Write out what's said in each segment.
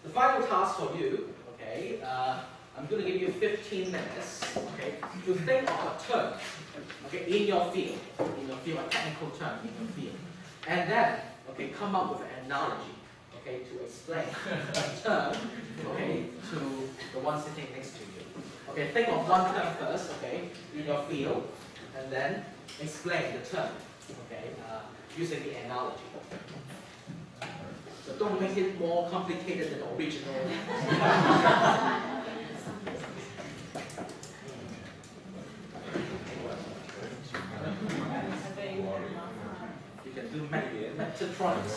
The final task for you, okay, I'm going to give you 15 minutes, okay, to think of a term, okay, in your field, a technical term in your field, and then, okay, come up with an analogy, okay, to explain a term, okay, to the one sitting next to you. Okay, think of one term first, okay, in your field, and then explain the term, okay, using the analogy. So don't make it more complicated than the original. You can do Metatronics.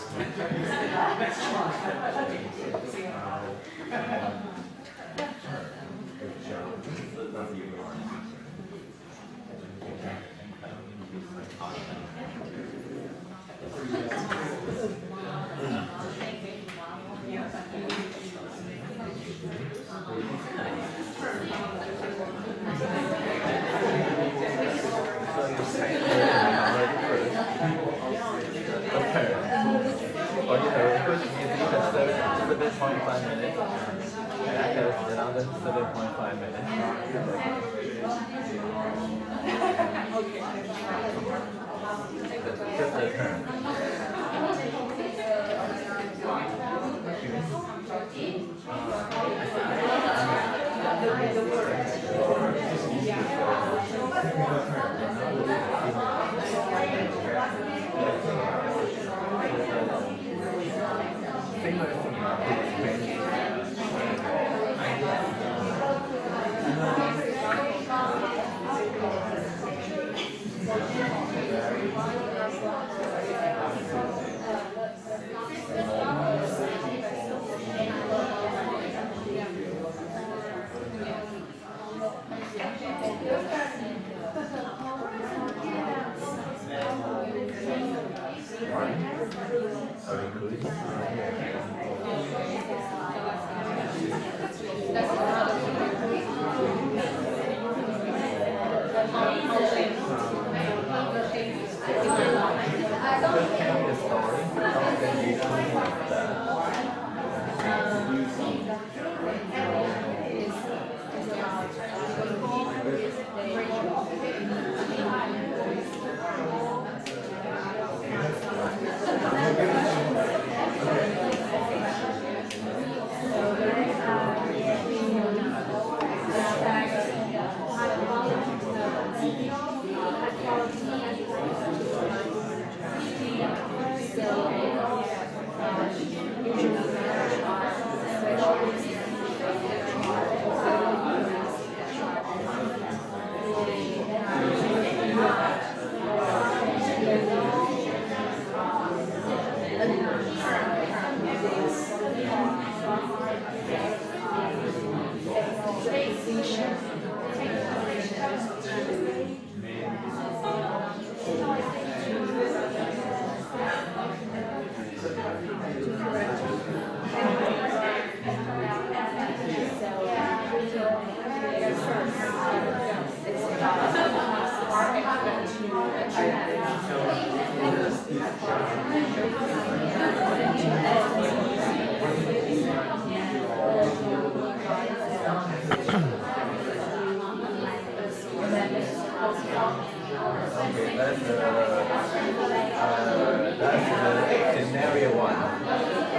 Scenario one.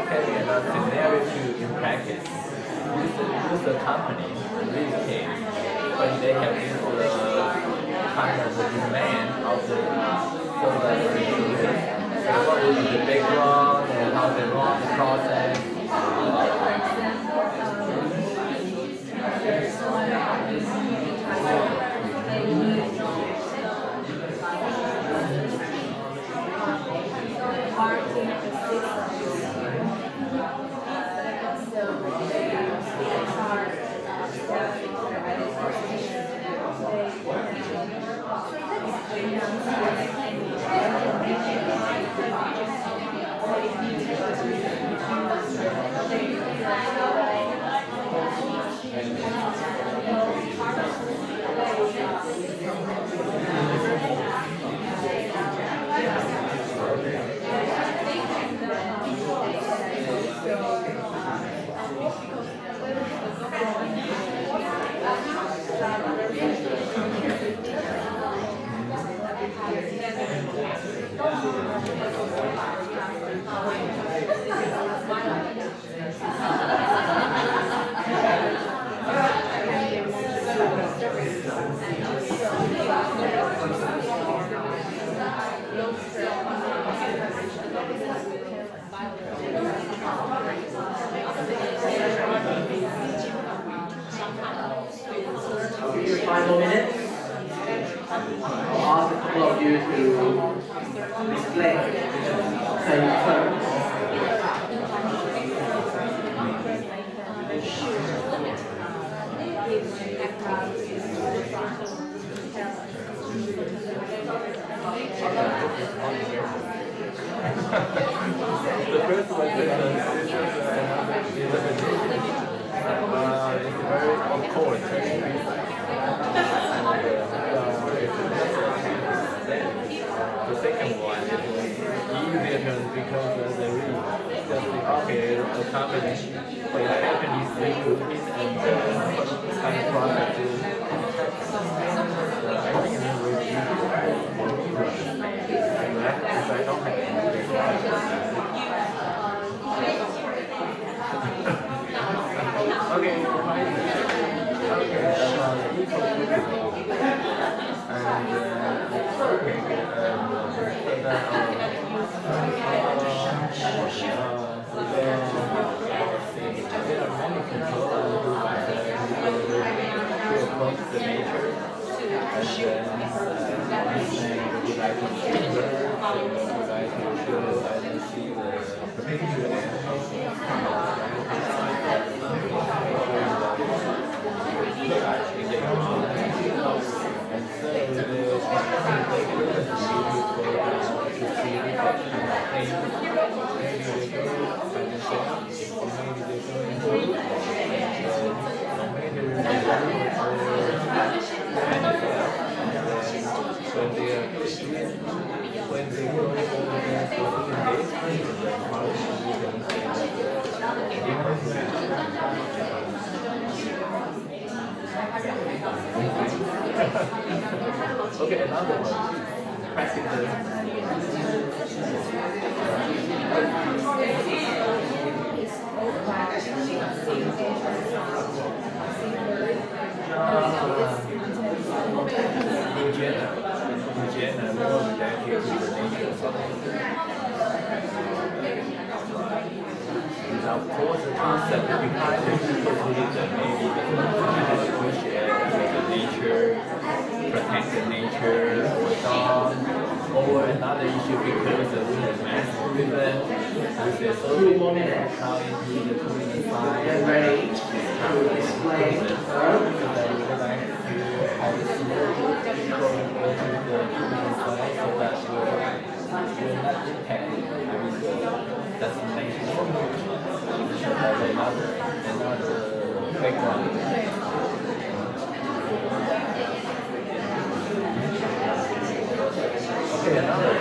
Okay, and scenario two in practice. Use the company, in this case, when they have this kind of the demand of the recruiters. So what will be the background and how they run the process. 5 more minutes. I'll ask a couple of you to explain same terms. The first one is it's very of course. The second one is easier because there is just okay, a company for the Japanese language and product. I think it will be if I don't have okay, fine. Okay, the nature okay, another one. Practical. In general, we will dedicate to the nature of something. Of course, the concept behind it is maybe appreciate the nature, protect the nature, or another issue because with the mass movement, with the social how into the tourism side. Get ready to explain the term. So that we would like to have a small people go to the tourism side so that we're not impacted. I mean, the destination. Another background. Okay, another.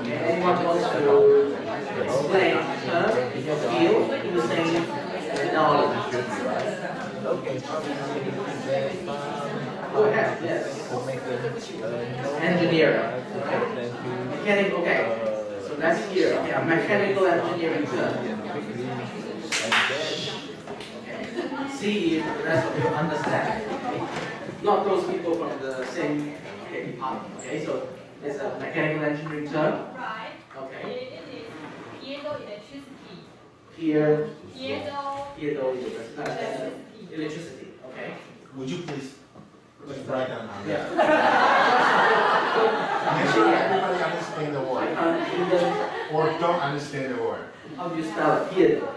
Anyone wants to explain the term, field, in the same knowledge? Okay. Go ahead, yes. Engineering. Mechanical, okay. So that's here. Okay, a mechanical engineering term. See if the rest of you understand. Not those people from the same department. Okay, so it's a mechanical engineering term. Right. Okay. Piezo Electricity. Okay. Would you please write down? Yeah. Make sure everybody understand the I word. can't even. Or don't understand the word. How do you spell it? Piezo.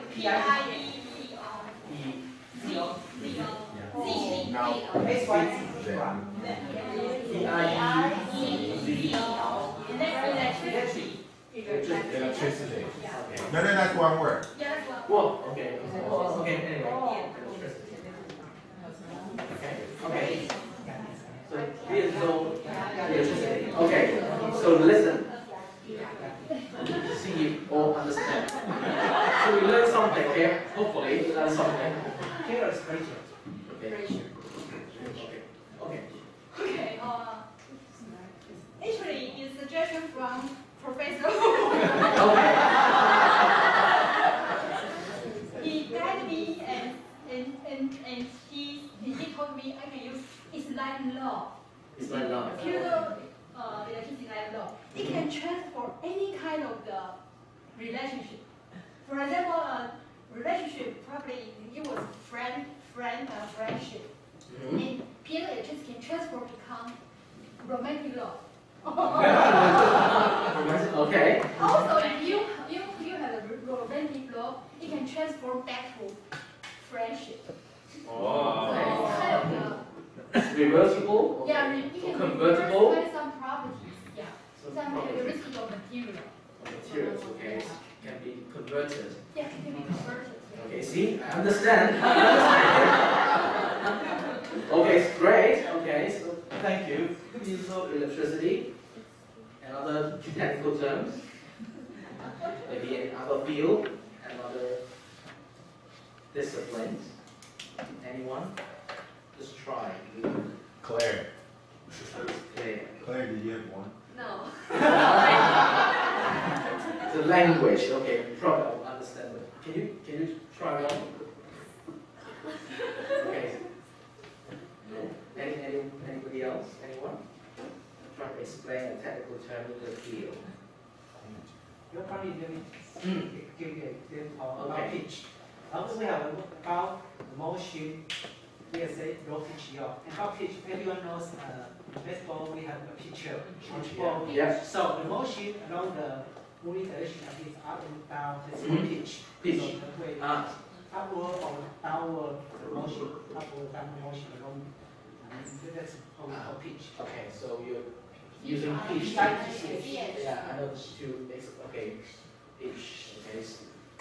Now, Electricity. No, that's one word. Whoa, okay. Okay, anyway. Okay. So here's no electricity. Okay, so listen. See you all understand. So we learn something here. Hopefully we learn something. Here is pressure. Okay. Okay. Okay, actually, it's a suggestion from Professor. Okay. He guided me and he told me I can use Islamic law. Islamic law. Pure electricity law. It can transfer any kind of the relationship. For example, relationship probably it was friendship. And pure electricity can transfer become romantic love. Okay. Also, if you have a romantic love, it can transform back to friendship. Wow. It's reversible. Yeah, it can Convertible. reverse by some properties. Yeah, some characteristics of material. Materials, okay, can be converted. Yeah, it can be converted. Yeah. Okay, see, I understand. Okay, it's great. Okay, so thank you. Use of electricity and other technical terms. Maybe in other field and other disciplines. Anyone? Just try. Claire. Okay. Claire, did you have one? No. The language, okay, probably understand. Can you try one? Okay. No. Anybody else? Anyone? Try to explain a technical term in the field. You probably didn't give about Okay. pitch. Also, we have about motion. We say low pitch yaw. And about pitch, everyone knows. Baseball, we have a pitcher. Ball. Yeah. So the motion along the moving direction is up and down. That's called pitch. Pitch. So the way upward or downward motion, upward downward motion along. That's how we call pitch. Okay, so you're using pitch. Yeah, I know to okay, pitch. Okay,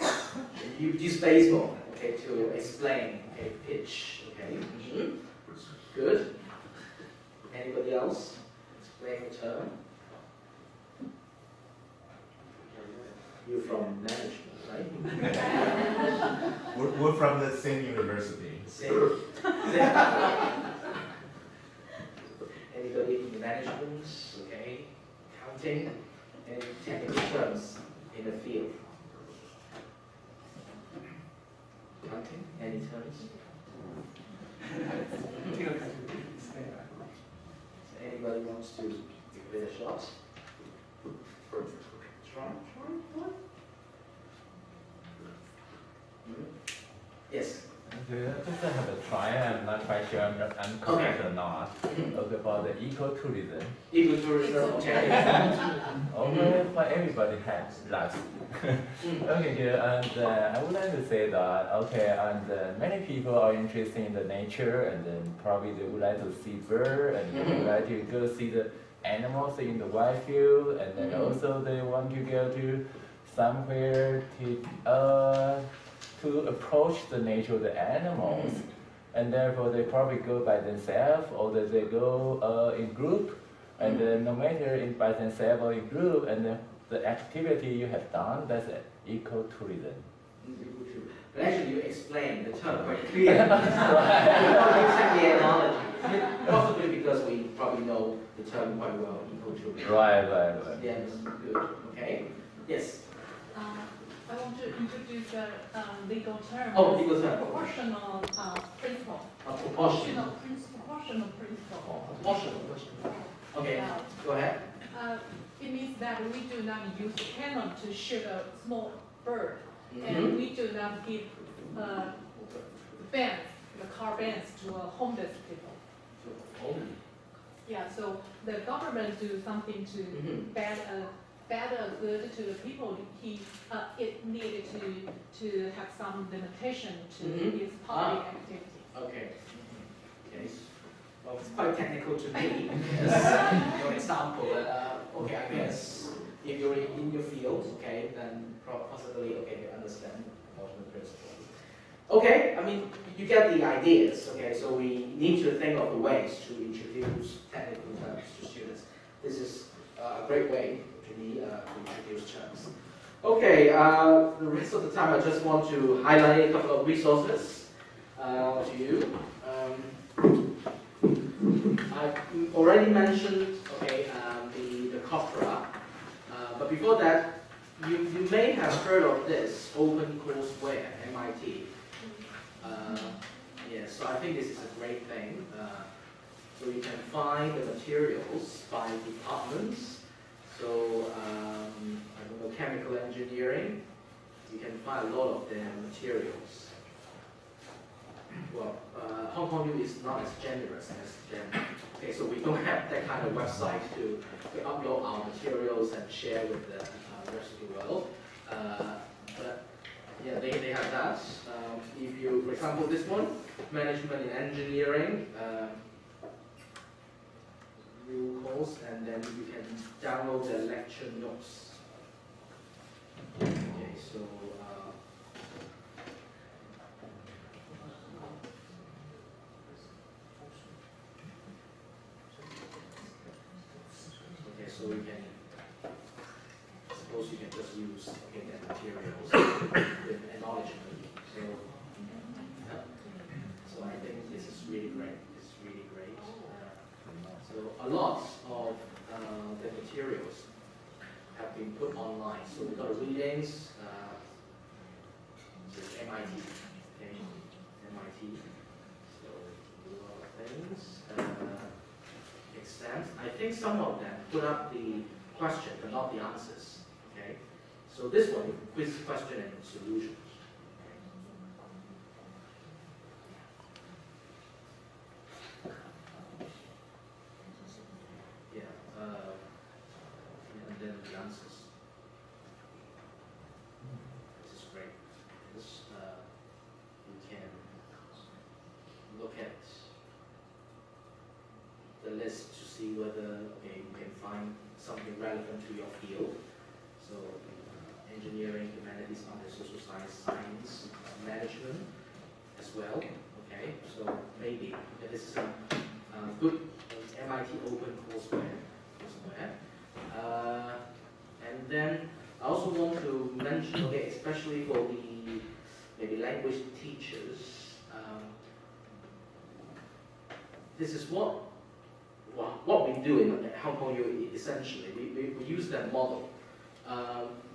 so you use baseball. Okay, to explain. Okay, pitch. Okay. Good. Anybody else? Explain the term. You're from management, right? We're from the same university. Same. Anybody in management? Okay. Accounting. Any technical terms in the field? Accounting. Any terms? Anybody wants to give it a shot? Try. Yes. Okay, just have a try. I'm not quite sure I'm correct or not. Okay, about the ecotourism. Ecotourism, okay. Okay, for everybody has loves. Okay, good. And I would like to say that, okay, and many people are interested in the nature, and then probably they would like to see birds, and they would like to go see the animals in the wild field, and then also they want to go to somewhere to approach the nature of the animals, and therefore they probably go by themselves, or they go in group, and then no matter by themselves or in group, and the activity you have done, that's ecotourism. But actually, you explain the term very clearly. You don't use the analogy. Possibly because we probably know the term quite well, ecotourism. Right. Yes, good. Okay. Yes. I want to introduce a legal term. Oh, legal term. Proportional principle. Proportional. Proportional principle. Proportional. Okay. Go ahead. It means that we do not use cannon to shoot a small bird, and we do not give bands, the car bands, to homeless people. Yeah, so the government do something to better good to the people. It needed to have some limitation to its public activity. Okay. Okay. Well, it's quite technical to me. Yes. For example, okay, I guess if you're in your field, okay, then possibly, okay, you understand the principle. Okay, I mean, you get the ideas, okay, so we need to think of the ways to introduce technical terms to students. This is a great way to introduce terms. Okay, the rest of the time I just want to highlight a couple of resources to you. I already mentioned, okay, the Copra, but before that, you may have heard of this OpenCourseWare, MIT. Yeah, so I think this is a great thing. So you can find the materials by departments. So, I don't know, chemical engineering, you can find a lot of their materials. Well, Hong Kong U is not as generous as them. Okay, so we don't have that kind of website to upload our materials and share with the rest of the world. But yeah, they have that. If you, for example, this one, management in engineering, new course, and then you can download the lecture notes. Okay, so so you can, suppose you can just use the materials with acknowledgement. So I think this is really great. It's really great. So a lot of the materials have been put online. So we've got readings. This is MIT. Okay, MIT. So a lot of things. Exams. I think some of them put up the question but not the answers. Okay. So this one, quiz, question, and solutions. Yeah. And then the answers. This is great. This you can look at the list to see whether you can find something relevant to your field. So engineering, humanities, arts, social science, management as well. Okay, so maybe this is a good MIT OpenCourseWare. And then I also want to mention, especially for the maybe language teachers, this is what we do in Hong Kong U essentially. We use that model.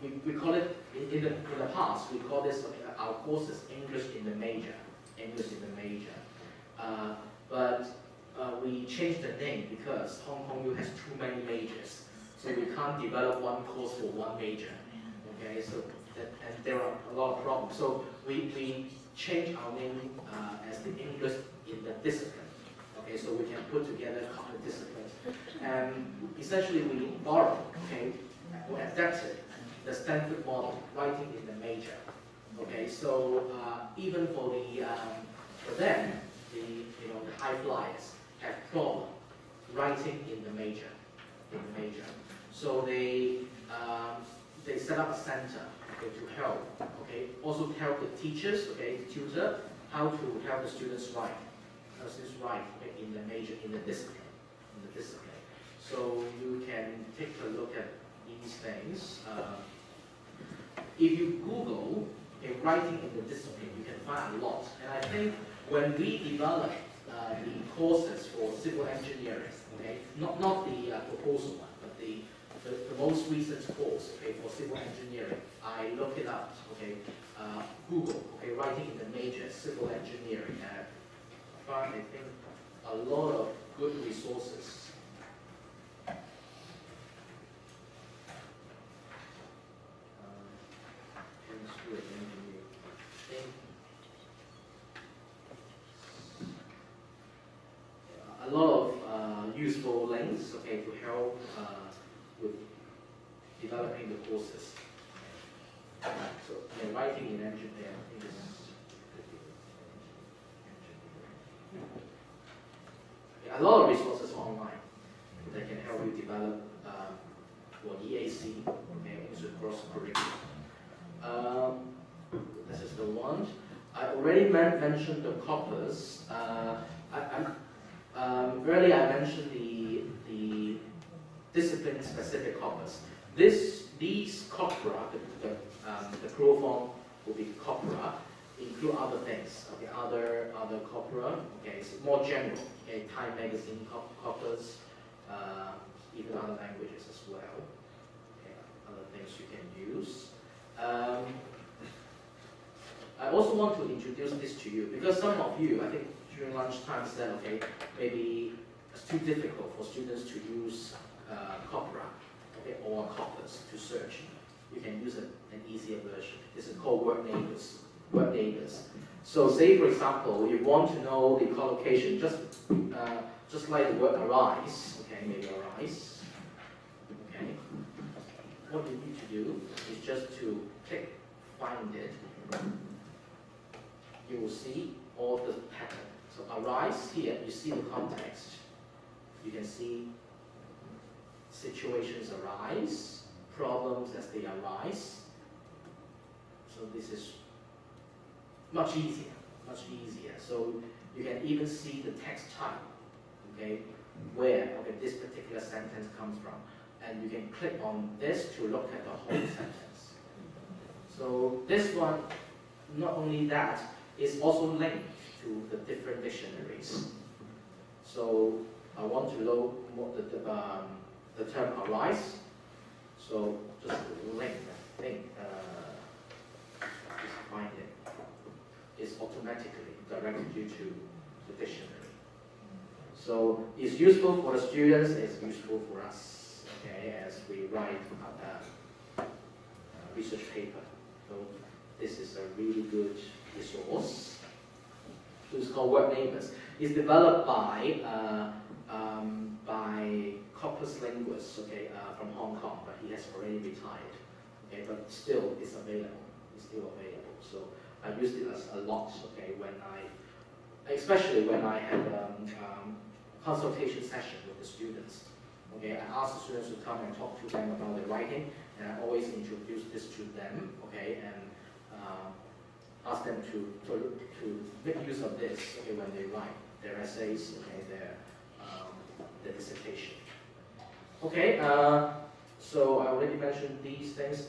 We call it, in the past, we call this, our courses English in the major. English in the major. But we changed the name because Hong Kong U has too many majors. So we can't develop one course for one major. Okay, so and there are a lot of problems. So we changed our name as the English in the discipline. Okay, so we can put together common disciplines. And essentially we borrowed, we adapted the Stanford model, writing in the major. Okay, so even for them, the high flyers have problem writing in the major. So they set up a center to help, also help the teachers, the tutor, how to help the students write. In the major, in the discipline. So you can take a look at these things. If you Google writing in the discipline, you can find a lot. And I think when we developed the courses for civil engineering, not the proposal one, but the most recent course, for civil engineering, I looked it up. Google, writing in the major, civil engineering. I think a lot of good resources. A lot of useful links, to help with developing the courses. So, writing in engineering, I think a lot of resources online that can help you develop for EAC, okay, English across curriculum. This is the one. I already mentioned the corpus. Earlier I mentioned the discipline-specific corpus. These corpora, the plural form will be corpora, include other things. Okay, other corpora. Okay, it's more general. Okay, Time Magazine corpus, even other languages as well. Okay, other things you can use. I also want to introduce this to you because some of you, I think during lunchtime said, okay, maybe it's too difficult for students to use corpora, okay, or corpus to search. You can use an easier version. This is called word neighbors. Word neighbors. So say, for example, you want to know the collocation, just like the word arise, okay, maybe arise, okay. What you need to do is just to click, find it. You will see all the pattern. So arise here, you see the context. You can see situations arise, problems as they arise. So this is much easier. So you can even see the text type, okay, where this particular sentence comes from. And you can click on this to look at the whole sentence. So this one, not only that, is also linked to the different dictionaries. So I want to know what the term arise. So just link, just find it. It's automatically directed you to the dictionary. So it's useful for the students, it's useful for us, okay, as we write a research paper. So this is a really good resource. So it's called Word Neighbors. It's developed by Corpus Linguist, okay, from Hong Kong, but he has already retired. Okay, but still it's available. It's still available. So I used it a lot. Okay, especially when I had consultation session with the students. Okay, I asked the students to come and talk to them about their writing, and I always introduce this to them. Okay, and ask them to make use of this, okay, when they write their essays, okay, their dissertation. Okay, so I already mentioned these things.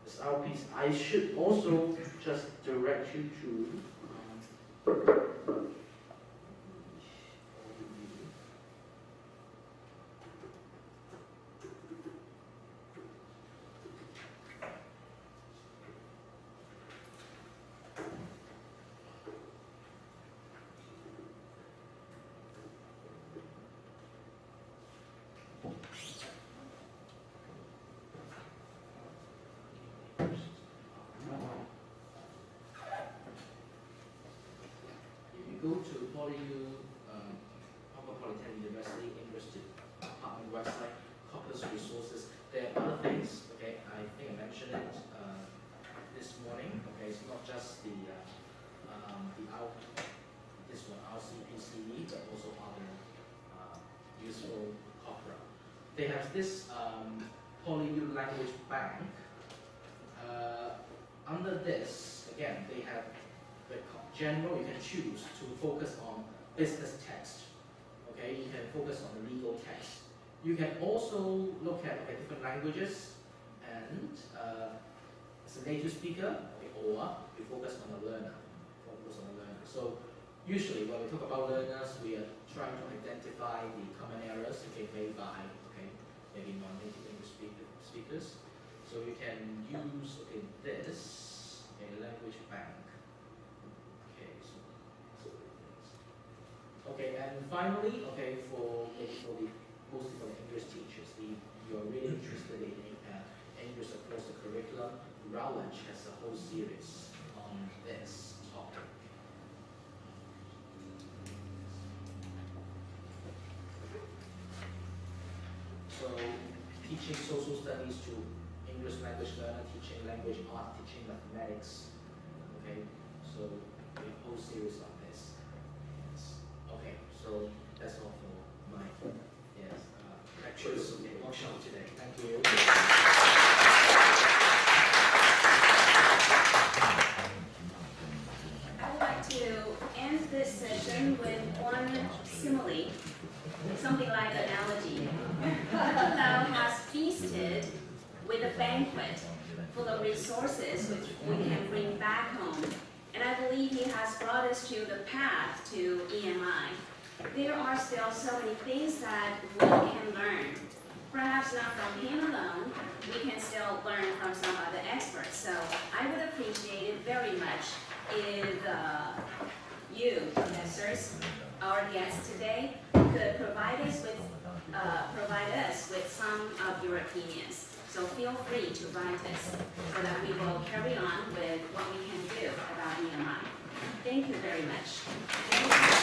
This our piece. I should also just direct you to. Go to Hong Kong Polytechnic University English Department website, Corpus resources. There are other things. Okay, I think I mentioned it this morning. Okay, it's not just the this one RCPCE, but also other useful corpora. They have this PolyU language bank. Under this, again, they have the general, you can choose to focus on business text. Okay, you can focus on the legal text. You can also look at different languages and as a native speaker, okay, or you focus on the learner. So usually when we talk about learners, we are trying to identify the common errors made by maybe non-native English speakers. So you can use this language bank. Okay, and finally, mostly for the English teachers, if you're really interested in English across the curriculum, Routledge has a whole series on this topic. So, teaching social studies to English language learner, teaching language art, teaching mathematics. Okay, so a whole series on this. Okay, so end with one simile, something like an analogy. Thou has feasted with a banquet full of resources which we can bring back home. And I believe he has brought us to the path to EMI. There are still so many things that we can learn. Perhaps not from him alone, we can still learn from some other experts. So I would appreciate it very much if you, professors, our guests today, could provide us with some of your opinions. So feel free to write us so that we will carry on with what we can do about EMI. Thank you very much.